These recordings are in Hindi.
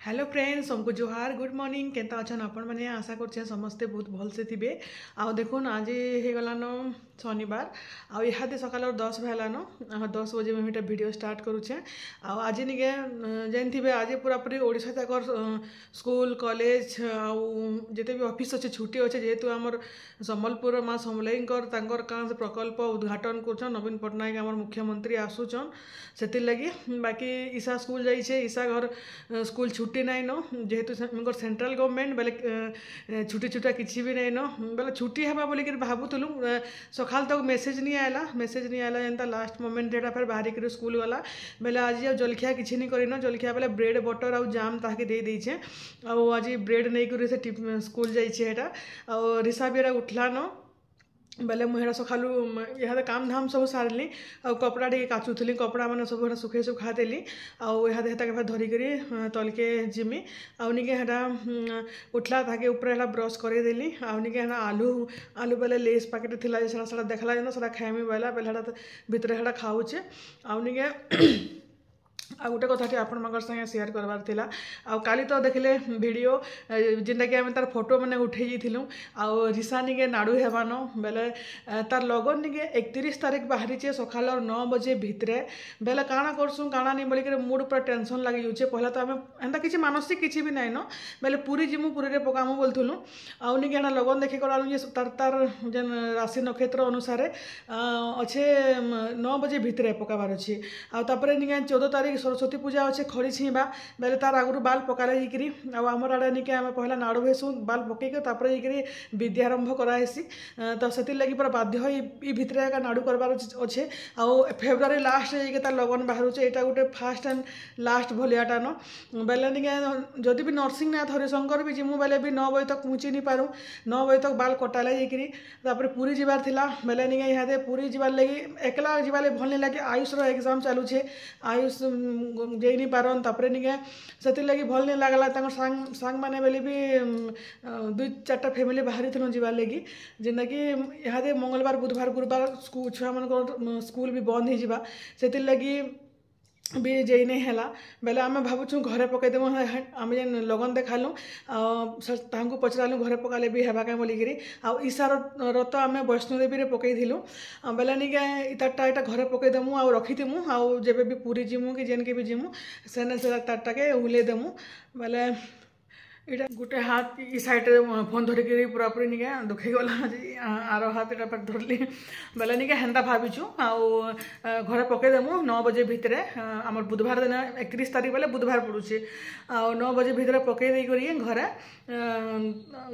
हेलो फ्रेंड्स हमको जोहार गुड मॉर्निंग केता अच्छा आपण मैंने आशा करछे समस्ते बहुत भल से थे। आ देखुन आज हो गलान शनिवार आदि सकाल 10 भैलान 10 बजे मुझे वीडियो स्टार्ट करुचे। आज निके जानते आज पूरा पूरी ओडिशा तक स्कूल कॉलेज जिते भी ऑफिस अच्छे छुट्टी अच्छे जेहेतु आमर संबलपुर माँ समलई कौन प्रकल्प उद्घाटन कर नवीन पट्टनायक आमर मुख्यमंत्री आसुचन से लगी बाकी ईशा स्कूल जाइए ईशा घर स्कूल छुट्टी नाइन जेहेतु सेंट्रल गवर्नमेंट बेले छुट्टी छुट्टा किसी भी नाइन बेले छुट्टी है बोलिक भावुलु सका तक मेसेज नहीं आला एंता लास्ट मोमेंट जेटा फिर बाहरिक स्कूल गला बेले आज जलखिया किसी नहीं करन जलखिया बेले ब्रेड बटर आउ जाम ताके दे देछे आज ब्रेड नहीं कर से स्कूल जाइए रिसा भी उठला न बेले मुझे सकालू यहाँ काम धाम सब सारे आ कपड़ा टे काचुली कपड़ा मैंने सब सुखे सुखा देली आते धरिक तलके जिमी आनिके उठला ताके ऊपर ब्रश करदेली आनिके आलू आलू बेले लेस पैकेट थी देखला जेना खाएमी बेला बेले भितर खाऊचे आनिके आ गोटे कथा आपण संगे शेयर करवार थिला काली तो देखले वीडियो जिनटा कि आम तार फोटो मैंने उठे आउ रिसा निके नाड़ू हेबान बेले तार लगन निके 31 तारीख बाहरी सकाल 9 बजे भितरे बेले काଣା करसुँ काଣା नहीं बोलिक मूड पूरा टेंशन लगी जाऊे। पहला तो आम एंता किसी मानसिक किसी भी नाइन बेले पूरी जिमु पूरी पकामु बोलूँ आउ निके लगन देखी गलानु तार तार जेन राशि नक्षत्र अनुसार अच्छे 9 बजे भितरे पकाबार अच्छे आउे निके 14 तारीख सरस्वती पूजा अच्छे खड़ी छीवा बेले तार आगु बाल पकाले जाकि आमर आड़े निके आम पहला नाड़ू भेसु बाल पकईक जाकि विद्यारंभ करासी तो से लगी पूरा बाध्य भितर एका नाड़ू करवार अच्छे आउ फेब्रुआरी लास्ट जाइए तार लगन बाहर यहाँ गोटे फास्ट एंड लास्ट भलियाटा न बेले निके जदि भी नरसिंहनाथ हरिशंकर भी जिमु बेले भी 9 बजे तक पहुँची नहीं पारूँ 9 बजे तक बाल कटाले जाकि पूरी जीवार थिला बेले निके यहाँ पूरी जीवार लगी एकला जीवार भल नहीं लगे आयुष एग्जाम चलुचे आयुष जे नहीं पारन तापर निके से लगी भल नहीं लगला सांग मैंने बेले भी 2-4टा फैमिली बाहरी थी जीवार लगी जेनटा कि यहाँ मंगलवार बुधवार गुरुवार छुआ मान स्कूल भी बंद हो से लगी भी जे नहीं है बेले आम भावुँ घरे पकईदेमु आम जेन लगन देखालु ताकू पचरालु घरे पकाले भी हेबा कहीं बोलिकी ईशार तो आम वैष्णोदेवी पकईलु बेले निके तारटा यहाँ घरे पकईदेमु आ रखीमु आउ जब भी पूरी जिमु कि जेन के भी जिमु सेने से तारटा के उलेदेमु बेले इटा गोटे हाथ इ साइड फोन धरिक पूरा पूरी निके दुखी गला आर हाथ इटा पर धरली बेले निके हेन्ता भाविचु आउ घरे पकईदेमु 9 बजे भितर आम बुधवार दिन 31 तारीख बेले बुधवार पड़ुचे आ 9 बजे भितर पकई घरे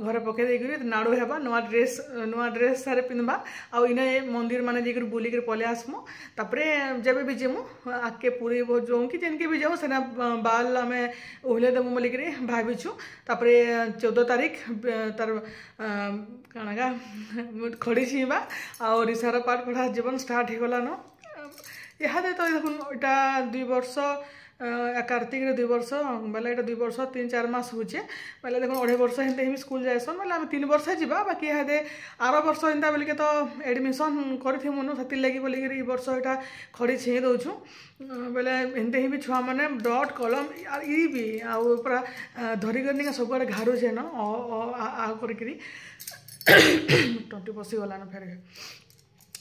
घरे पकई नाड़ू हेबा नुआ ड्रेस सारे पिंधबा आउ इने मंदिर माने जाकर बुलिक पले आसमु तापर जब भी जिमु आके पूरी जो कि जेनके भी जाऊँ सेना बाल आम उहले देमु बोलिक भाविचु तापर 14 तारीख तार काणा खड़ी छीवा आउ रिसार पाठ पढ़ा जीवन स्टार्ट हो गलान यहाँ तो देखुन यहाँ 2 वर्ष कार्तिक 2 वर्ष बेले ये 2 वर्ष 3-4 मास होचे बेले देखो 2.5 वर्ष हेन्ते ही स्कूल जाएसन बेले आम 3 वर्ष जा बाकी यहाँ आर वर्ष एंता बोलिके तो एडमिशन करूँ से लगी बोलिक वर्ष यहाँ खड़ी छे दौचु बेले एंते ही भी छुआ मैंने डट कलम ई भी आउ पूरा धरिक सब आड़े घारुचे न आ करी टंटी पशिगलान फेर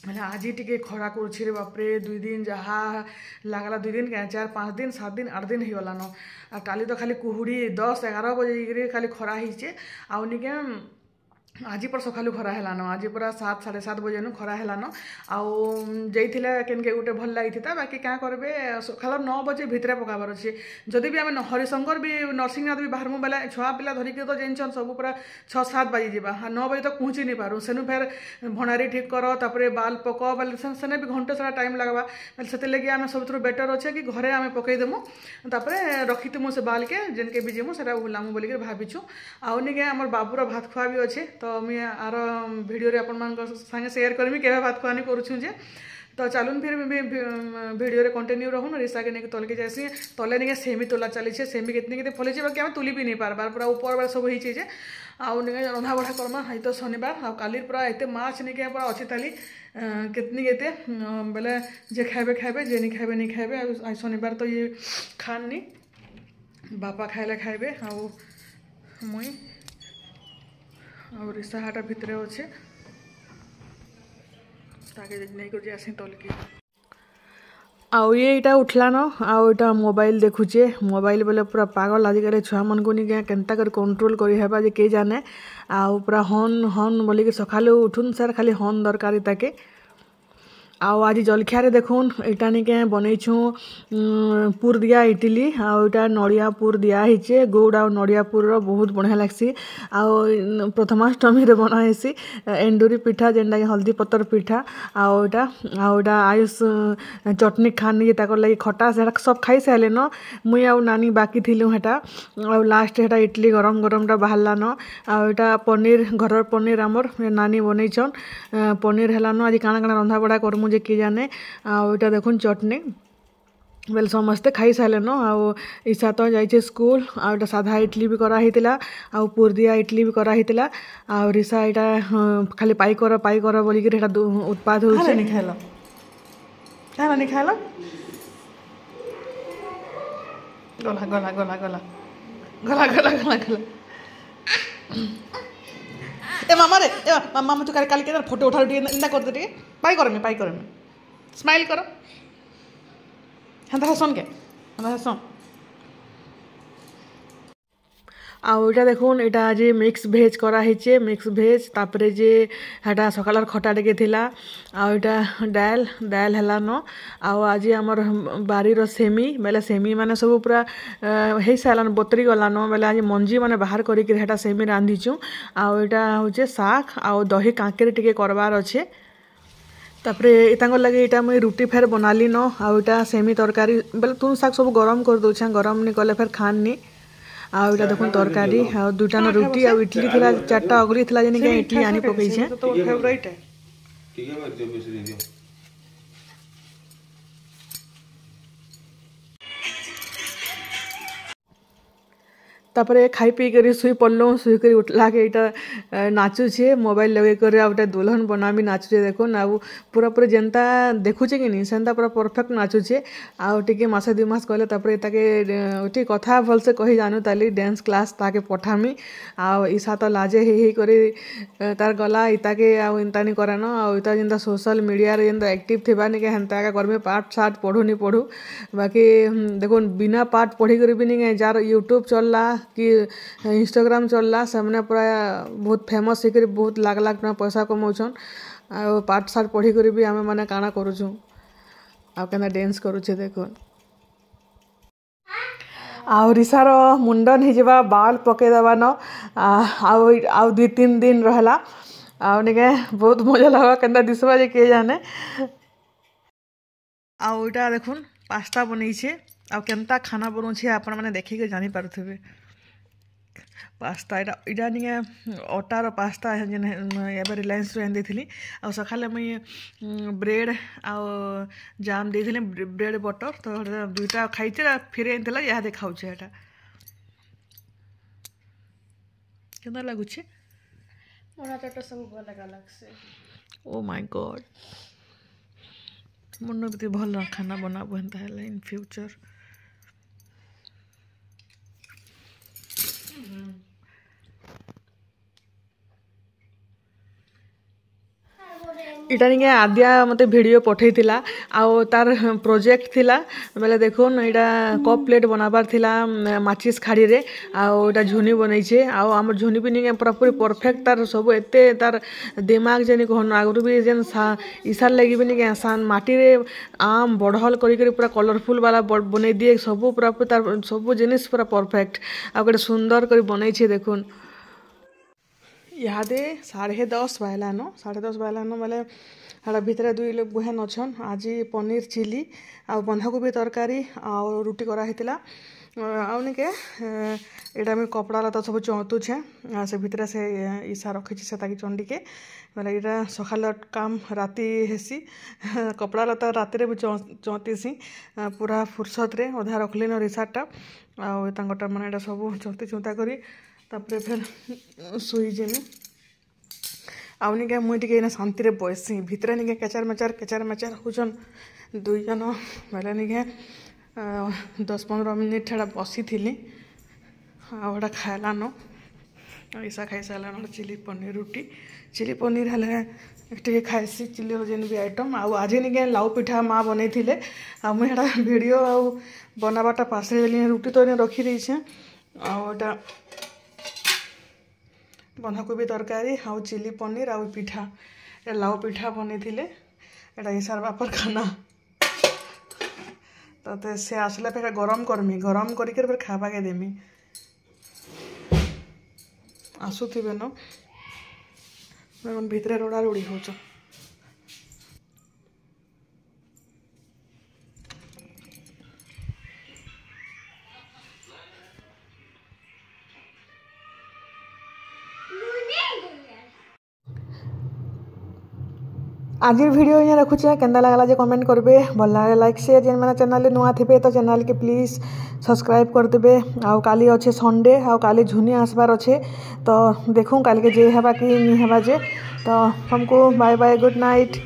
मैंने आज ही टे खरा कर बापरे 2 दिन जहाँ लगला 2 दिन क्या 4-5 दिन 7 दिन 8 दिन हो गलान आ काली तो खाली कुहुड़ी 10-11 बजे खाली खरा होचे आनिके आज पर सकालू खरा हेलान आज पूरा 7-7:30 बजे नु खरा हेलान आउ जाइथिला केनके गोटे भल लगी बाकी क्या करेंगे सकाल 9 बजे भितर पकाबार अच्छे जदि भी आम हरिशंकर भी नरसिंहनाथ भी बाहर बेले छुआ पिला धरिक तो जानछन सब पूरा 6-7 बजे जावा 9 बजे तक पहुँची नहीं पारूँ सेनु फेर भणारी ठीक कर तापर बाल पक बेले सेने भी घंटे सारा टाइम लगवा से लगे आम सब बेटर अच्छे कि घरे आम पकईदेमु तापर रखीमु से बाल के जेनके भी जिमु से बुलामु बोलिक भाविचु आउ निके आमर बाबूर भात खुआ भी अच्छे तो मुझे आर भिडियो आपण संगे शेयर करमी के भात खुआनी करुचे तो चलून फिर भिडियो रे कंटिन्यू रहून रिसा के नहीं तलके जासी तले नहीं सेमी तोला चली सेमी कितने फली बाकी आम तुली भी नहीं पार्बार पूरा ऊपर बार सब होचे आउ नहीं रंधा बढ़ा करमा हई तो शनिवार आ काली पूरा एत माछ नहीं पूरा अच्छी ताली कितनी एते बेले जे खाए जे नहीं खाए आज शनिवार तो ये खानी बापा खाइले खाइबे मुई रिसा हाटा भितरे अच्छे ताके नहीं कर जासी तलकी आउ ये इटा उठला न आउ इटा मोबाइल देखुचे मोबाइल बोले पूरा पागल आजिकल छुआ मन को नहीं केनता कर कंट्रोल करी हेबा जे के जाने आउ पूरा हन हन बोली कि सकालू उठुन सार खाली हन दरकारी ताके आउ आज जलखिया देखुन इटा निके बनईछु पुर दिया इडली आउ इटा नड़िया पुर दिया हिचे गुड़ आउ नड़िया पुर बहुत बढ़िया लगसी आउ प्रथमाष्टमी रे बना हेसी एंडुरी पिठा जेनटा हल्दी पतर पिठा आउ इटा आयुष चटनी खानी ताकर लगी खटा से सब खाई सारे न मुई आउ नानी बाकी थिलु हेटा आउ लास्ट हेटा इडली गरम गरम टा बाहरला न आउ इटा पनीर घर पनीर आमर नानी बनईछन पनीर हेला न आज काना काना रंधा बड़ा करमु जे कि जाने आउ इटा देखुन चटनी बेल समस्ते खाई सारे न आउ ईसा तो जाइए स्कूल आउ इटा साधा इडली भी करा हितिला आउ पुरदिया इडली भी करा हितिला आउ रीसा इटा खाली पाई कर बोली कि उत्पाद होउछे नहीं खाइला खाना नहीं खाइला गला गला गला गला गला गला गला गला ए मामा रे ए मामा तू काल के फोटो उठा इंदा कर दे पाई कर स्माइल कर हेंता हसन के हेंता हसन आउ इटा देखुन इटा आज मिक्स भेज करा हिचे मिक्स भेज तापरे जे हेटा सकालर खटा टेके थिला आउ इटा डाल डाल हेला न आउ आज हमर बारी रो सेमी बेले सेमी माने सब पूरा हे सालान बतरी गला न बेले आज मंजी माने बाहर करी कि हेटा सेमी रांधिचु आउ इटा होचे साग आउ दही कांकेर टिके करबार अच्छे तापरे इतांग लगे इटा मुई रुटी फेर बनाली न आउ इटा सेमी तरकारी बेले तुन साग सब गरम कर दउछे गरम नि कले फेर खाननी आउ इटा देखुन तरकारी आउ दुटा न रुटी आउ इडली थिला चारटा अगली थिला जेनी के इडली आनी पकई छे तो फेवरेट है ठीक है बात बेसी दे दियो तापरे खाई पी कर सुई पड़ल सुई कर उठला के इटा नाचुचे मोबाइल लगे कर आउटा दुल्हन बनामी नाचुचे देखुन आउ पूरा पूरा जेनता देखुचे कि नहीं सेंता पूरा परफेक्ट नाचुचे आउ टिके मासे 2 मास कहले तापरे ताके उठी कथा भलसे कही जानु ताली डांस क्लास ताके पठामी आउ ईसा तो लाजे हे करे तार गला इताके आउ इंतानी करन आउ इता जेनता सोशल मीडिया रे जेनता एक्टिव थिबा नि के हंता का करबे पाठ साठ पढुनी पढु बाकी देखुन बिना पाठ पढ़ी कर भी नहीं जार यूट्यूब चलला कि इंस्टाग्राम चलला सामने पूरा बहुत फेमस होकर बहुत लाख लाख टका पैसा कमाउछन आ पाठ साठ पढ़ी कर भी आमे माने काना करूछु आ केना डांस करूछे देखुन आउ रिसार मुंडन हिजबा बाल पके दबा न आउ 2-3 दिन रहला आउ निके बहुत मजा लगा केनता दिसबा जे के जाने आउ इटा देखुन पास्ता बनैछे आउ केनता खाना बनौछे आपण माने देखि के जानि पारुथबे पास्ता इटा निके अटार पास्ता जेन एबे रिलायंस रो एंदी थिली आ सखाले मुई ब्रेड आ जाम देथिले ब्रेड बटर तो दुईटा खाइते फिर एंतला या दे खाउछे एटा केना लागुछे मोरा तो सब अलग अलग से ओ माय गॉड मन भी भल खाना बनाबो हेंता है इन फ्यूचर इटा निके आद्या मते वीडियो पठै थिला आउ तार प्रोजेक्ट थिला बेले देखुन इटा कप प्लेट बनाबार थिला माचिस खाड़ी रे आउ इटा झुनी बनई छे आउ हमर झुनी भी निके पूरा पूरी परफेक्ट तार सब एते तार दिमाग जेनी कहन आगु भी जेन इसार लगी भी निके आसान माटी रे आम बढल करी करी पूरा कलरफुल वाला बनै दिए सब पूरा तार सब जिनिस पूरा परफेक्ट आ केते सुंदर करी बनई छे देखुन इहादे 10:30 बाहला न 10:30 बाहला न बोले हाँ भितर 2 लोग बुहेन अच्छन आज पनीर चिली आ बंधाकोबी तरकारी आ रुटी करा हितिला आउ निके एटा में कपड़ा लता सब चौतुछे से भितर से ईसा रखी से ताकि चंडी के बोले यहाँ सकाल काम राति हेसी कपड़ा लता राति भी चौतीसी पूरा फुर्सत रे अधा रखली न रिसार्टा आटा मैंने सब चौती चौता करी तापरे फिर शुई जेमी आउ निके मुई टिके शांति रे बसी भितर निके केचार मेचार होचन 2 जन बोले निके 10-15 मिनिट बसी थी आउटा खाइलान ऐसा खाई सारान चिली पनीर रुटी चिली पनीर हेल्ले खाइसी चिली जेन भी आइटम आज निके लाउ पिठा माँ बन आ मुझे वीडियो बनावाटा पास रुटी तो रखी देछे आटा बंधाकोबी तरकारी आउ चिली पनीर आउ पिठा लाउ पिठा बन एटा ईसार बापर खाना तो से आसला फिर गरम करमी गरम करके फिर खावा के देमी आसुवे न भितर रोड़ा रोड़ी हो आज वीडियो ये रखुचे केंदा लगला जे कमेंट करबे भल लगे लाइक शेयर जेन मैंने चैनल नुआ थे तो चैनल के प्लीज सब्सक्राइब कर देबे आउ काली अच्छे संडे आउ काली झुनी आसबार अच्छे तो देखूँ काल के जे हेबा कि नहीं हेबा जे तो हमको बाय बाय गुड नाइट।